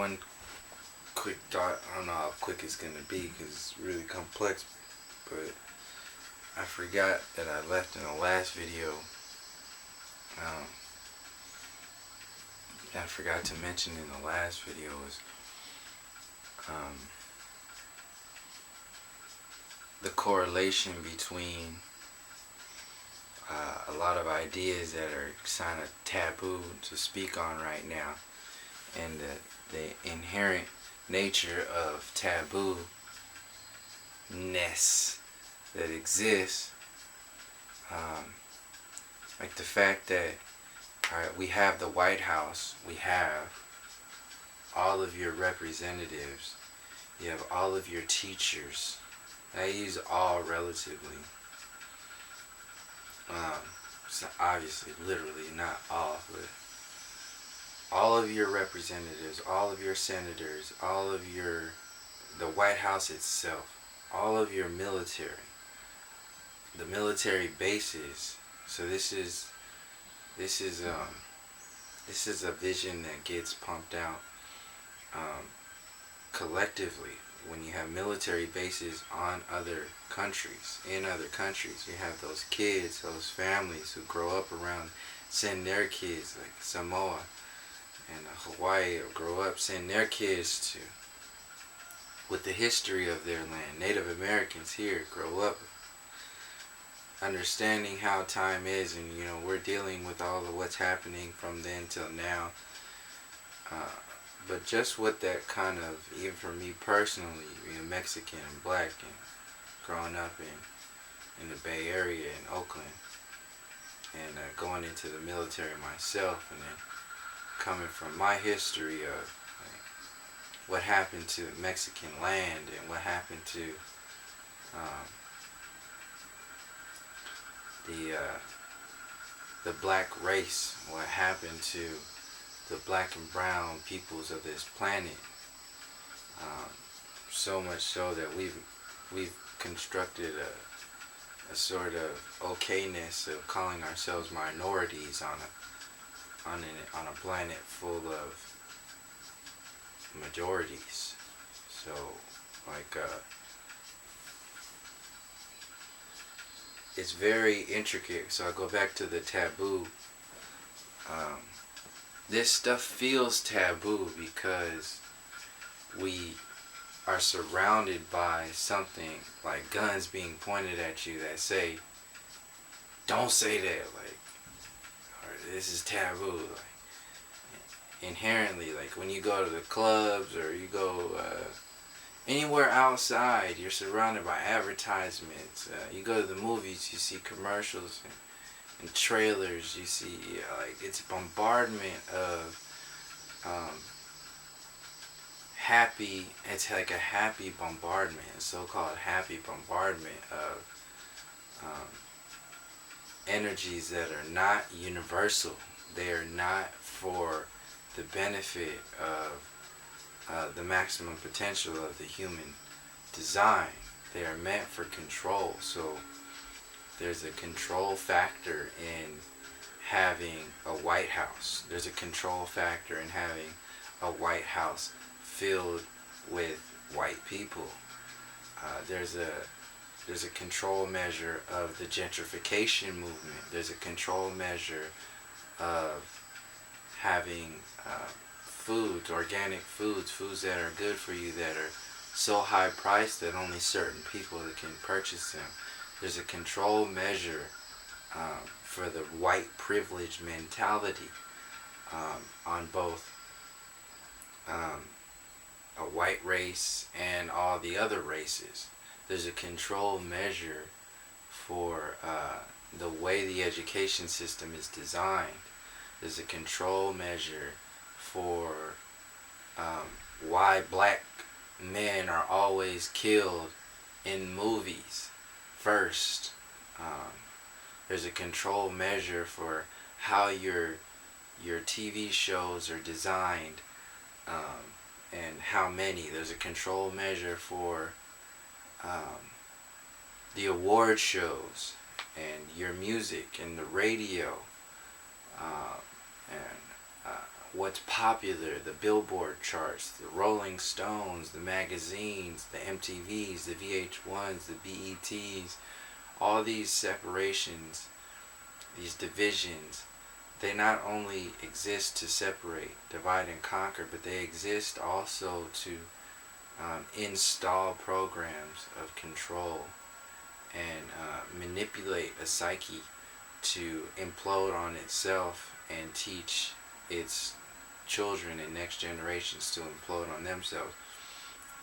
one quick thought. I don't know how quick it's gonna be because it's really complex, but I forgot that I left in the last video. Um, I forgot to mention in the last video is um, the correlation between a lot of ideas that are kind of taboo to speak on right now, and the inherent nature of taboo-ness that exists. Like the fact that, alright, we have the White House, we have all of your representatives, you have all of your teachers. I use all relatively. So obviously, literally, not all, but all of your representatives, all of your senators, the White House itself, all of your military, the military bases. So this is a vision that gets pumped out collectively. When you have military bases on other countries, in other countries, you have those kids, those families who grow up around, send their kids, like Samoa and Hawaii, or grow up, send their kids to, with the history of their land. Native Americans here grow up understanding how time is, and we're dealing with all of what's happening from then till now. But just what that kind of, even for me personally, being Mexican and black and growing up in the Bay Area in Oakland, and going into the military myself, and then coming from my history of what happened to Mexican land and what happened to the black race, what happened to the black and brown peoples of this planet. So much so that we've constructed a sort of okayness of calling ourselves minorities on a planet full of majorities. So like it's very intricate. So I go back to the taboo. This stuff feels taboo because we are surrounded by something like guns being pointed at you that say, don't say that, like, or this is taboo. Like, inherently, like when you go to the clubs or you go anywhere outside, you're surrounded by advertisements. You go to the movies, you see commercials and trailers. You see like it's bombardment of happy. It's like a happy bombardment, a so-called happy bombardment of energies that are not universal. They are not for the benefit of the maximum potential of the human design. They are meant for control. So there's a control factor in having a White House. There's a control factor in having a White House filled with white people. There's a control measure of the gentrification movement. There's a control measure of having foods, organic foods that are good for you, that are so high priced that only certain people can purchase them. There's a control measure for the white privilege mentality on both a white race and all the other races. There's a control measure for the way the education system is designed. There's a control measure for why black men are always killed in movies first. There's a control measure for how your TV shows are designed, and how many. There's a control measure for the award shows and your music and the radio, and what's popular, the Billboard charts, the Rolling Stones, the magazines, the MTVs, the VH1s, the BETs, all these separations, these divisions, they not only exist to separate, divide, and conquer, but they exist also to install programs of control and manipulate a psyche to implode on itself and teach its children and next generations to implode on themselves.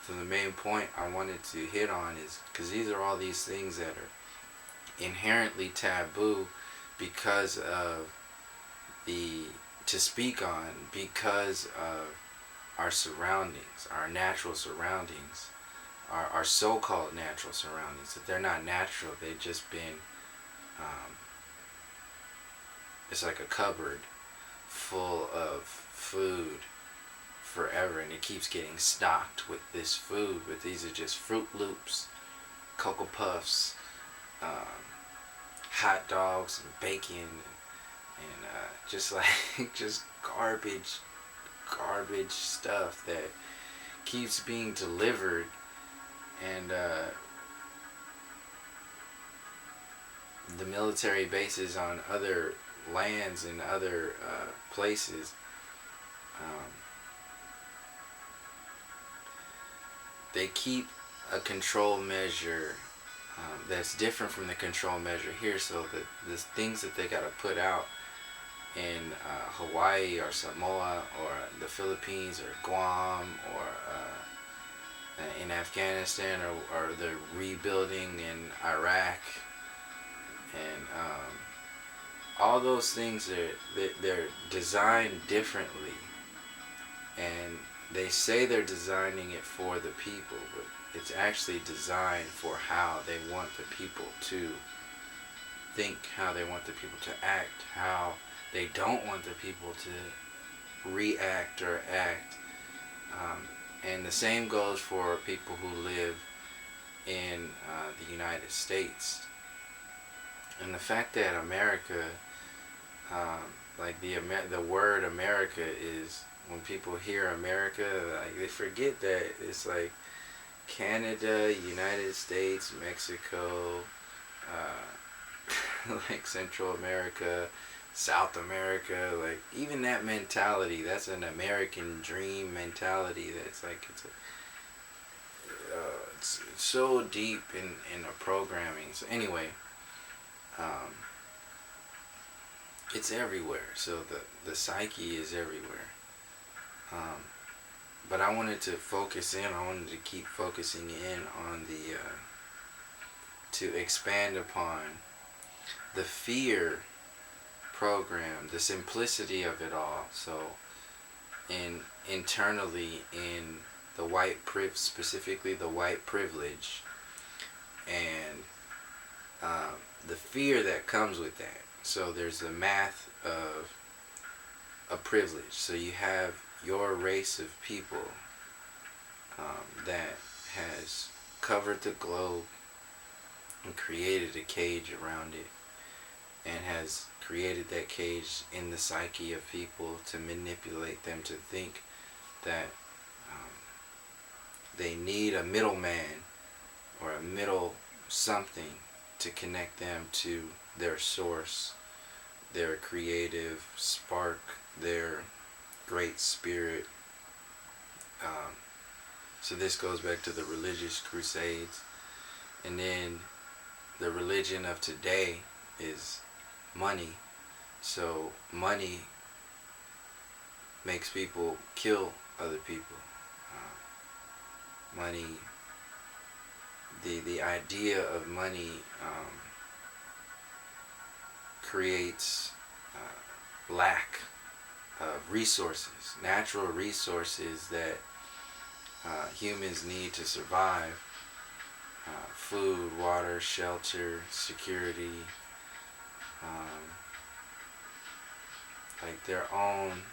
So the main point I wanted to hit on is because these are all these things that are inherently taboo because of to speak on because of our surroundings, our natural surroundings, our so-called natural surroundings. That they're not natural, they've just been it's like a cupboard full of food forever, and it keeps getting stocked with this food, but these are just Fruit Loops, Cocoa Puffs, hot dogs and bacon and just like just garbage stuff that keeps being delivered. And the military bases on other lands and other places, they keep a control measure that's different from the control measure here. So the things that they got to put out in Hawaii or Samoa or the Philippines or Guam or in Afghanistan or the rebuilding in Iraq, and all those things they're designed differently, and they say they're designing it for the people, but it's actually designed for how they want the people to think, how they want the people to act, how they don't want the people to react or act. And the same goes for people who live in the United States. And the fact that America, like the word America is, when people hear America, like they forget that it's like Canada, United States, Mexico, like Central America, South America, like even that mentality, that's an American dream mentality. That's like it's so deep in the programming. So anyway, it's everywhere. So the psyche is everywhere. But I wanted to focus in. I wanted to keep focusing in on to expand upon the fear program, the simplicity of it all. So internally in the specifically the white privilege, and the fear that comes with that. So there's the math of a privilege. So you have your race of people that has covered the globe and created a cage around it, and has created that cage in the psyche of people to manipulate them to think that they need a middleman or a middle something to connect them to their source, their creative spark, their great spirit. So this goes back to the religious crusades. And then the religion of today is money. So money makes people kill other people. Money, the idea of money creates lack of resources, natural resources that humans need to survive. Food, water, shelter, security, like their own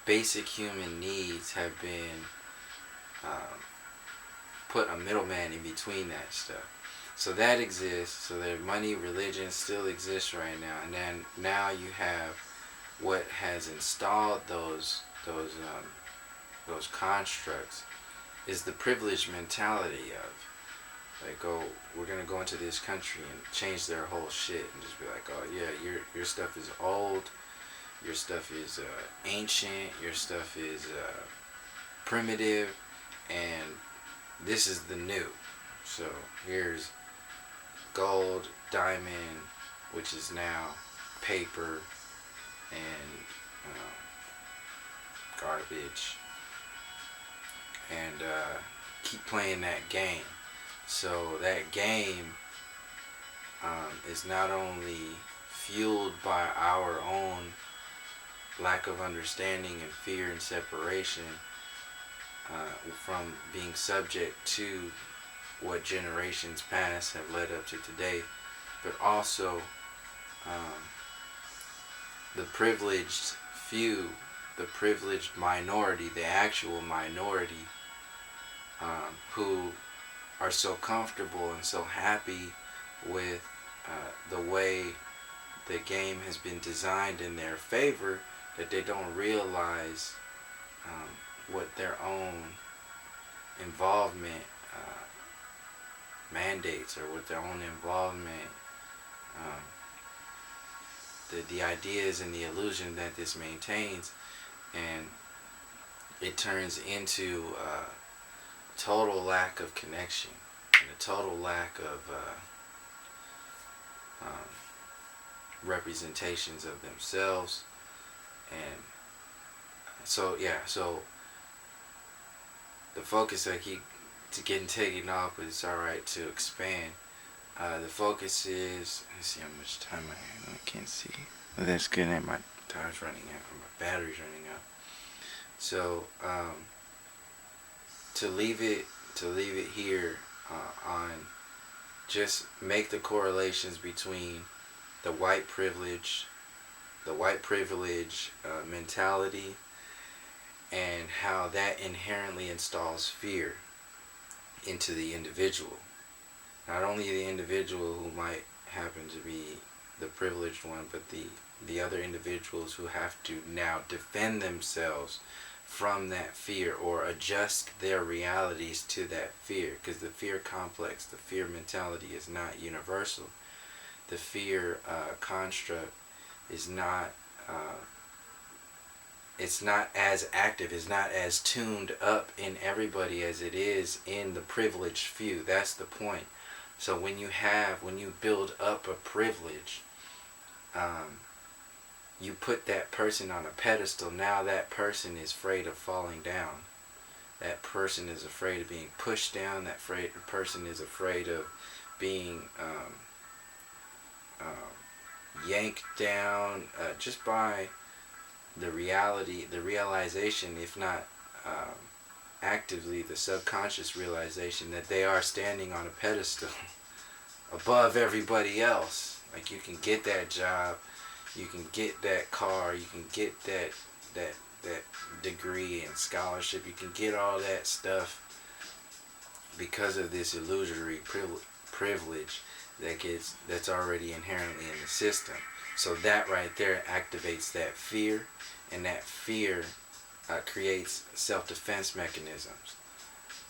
basic human needs have been put a middleman in between that stuff. So that exists. So that money, religion still exists right now. And then now you have what has installed those constructs is the privileged mentality of like, oh, we're gonna go into this country and change their whole shit and just be like, oh yeah, your stuff is old, your stuff is ancient, your stuff is primitive, and this is the new. So here's gold, diamond, which is now paper and garbage, and keep playing that game. So that game is not only fueled by our own lack of understanding and fear and separation from being subject to what generations past have led up to today, but also um, the privileged few, the privileged minority, the actual minority, who are so comfortable and so happy with the way the game has been designed in their favor that they don't realize what their own involvement mandates, or what their own involvement, um, the ideas and the illusion that this maintains, and it turns into a total lack of connection and a total lack of representations of themselves. And so so the focus I keep to getting taken off, but it's alright to expand. The focus is, let's see how much time I have. I can't see. But that's good. And my time's running out. My battery's running out. So to leave it here on just make the correlations between the white privilege mentality, and how that inherently installs fear into the individual. Not only the individual who might happen to be the privileged one, but the other individuals who have to now defend themselves from that fear or adjust their realities to that fear, because the fear complex, the fear mentality is not universal. The fear construct is not it's not as active, it's not as tuned up in everybody as it is in the privileged few. That's the point. So when you build up a privilege, you put that person on a pedestal. Now that person is afraid of falling down. That person is afraid of being pushed down. That person is afraid of being yanked down just by the realization, if not actively, the subconscious realization that they are standing on a pedestal above everybody else. Like, you can get that job, you can get that car, you can get that degree and scholarship, you can get all that stuff because of this illusory privilege that's already inherently in the system. So that right there activates that fear, and that fear creates self-defense mechanisms.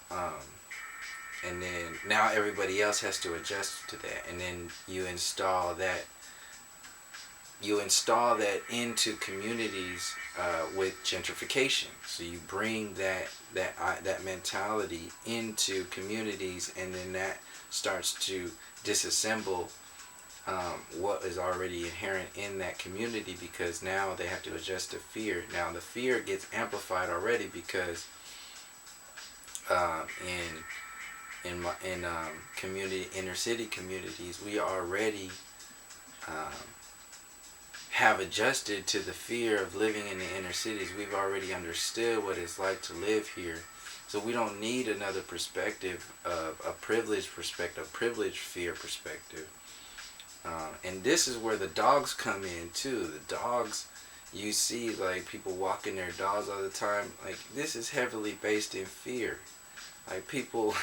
And then now everybody else has to adjust to that, and then you install that into communities with gentrification. So you bring that mentality into communities, and then that starts to disassemble what is already inherent in that community, because now they have to adjust to fear. Now the fear gets amplified already because in inner city communities, we already have adjusted to the fear of living in the inner cities. We've already understood what it's like to live here. So we don't need another perspective of a privileged perspective, a privileged fear perspective. And this is where the dogs come in too. The dogs, you see like people walking their dogs all the time. Like, this is heavily based in fear. Like, people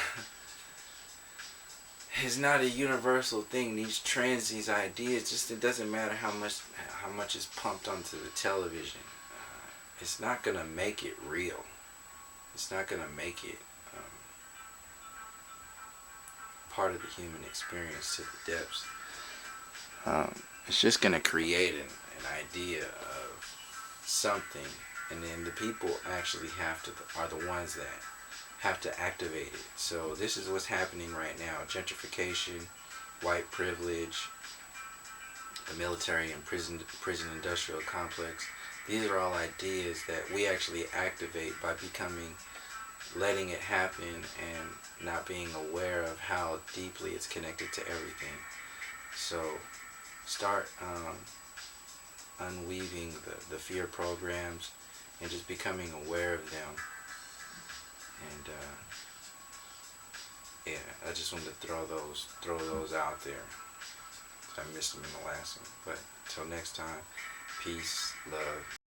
It's not a universal thing. These trends, these ideas, just it doesn't matter how much is pumped onto the television. It's not gonna make it real. It's not gonna make it um, part of the human experience to the depths. It's just gonna create an idea of something, and then the people actually are the ones that have to activate it. So this is what's happening right now: gentrification, white privilege, the military and prison industrial complex. These are all ideas that we actually activate by letting it happen and not being aware of how deeply it's connected to everything. So start unweaving the fear programs and just becoming aware of them. And yeah, I just wanted to throw those out there. I missed them in the last one. But until next time, peace, love.